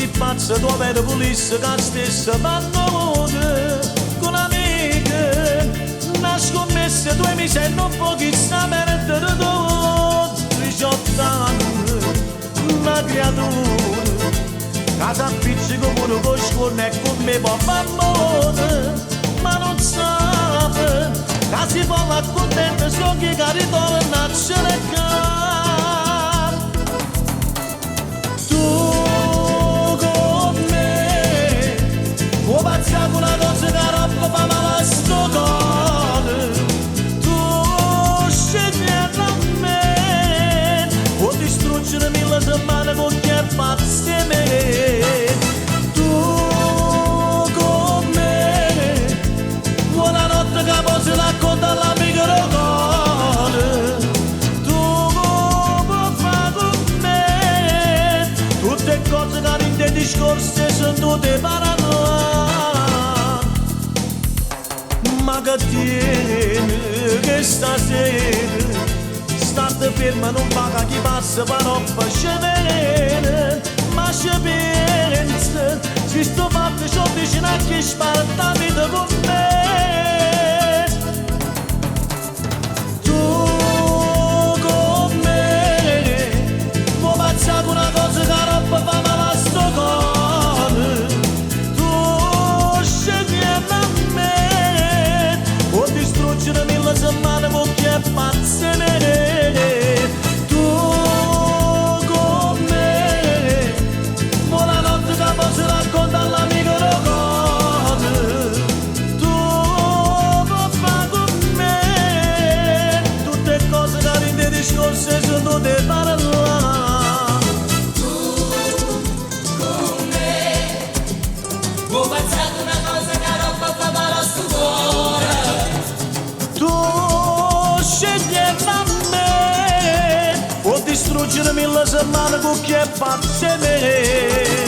si pazza dove le pulisse che stessa vanno con amiche una scommessa 2 mesi e non pochissima merda di 18 anni una creatura casa appiccica pure con scorna e con me può fare ma non sa che si fa la contenta so che ritorna a cercare tu con me puoi passare con una dose che roba fa male a sto cuore tu scegli da me puoi distruggere 1000 settimane con chi è pazzo di me tu con me buonanotte che poi si racconta all'amico del cuore tu puoi fare con me tutte cose che in te discorsi sono tutte paranoie ma che tieni che stasera state ferma non paga chi passa paroppa scevere ma ci pensa si sto fatto ciò vicino a chi spara la vita con me tu con me puoi passare una cosa che roba fa male a sto cuore tu scegli da me puoi distruggere 1000 settimane con chi è pazzo di me tu con me buonanotte che poi si racconta all'amico del cuore tu puoi fare con me tutte cose che rinde discorsi sono tutte parlare con me puoi passare una cosa che roba fa male a sto cuore tu scegli da me puoi distruggere 1000 settimane con chi è pazzo di me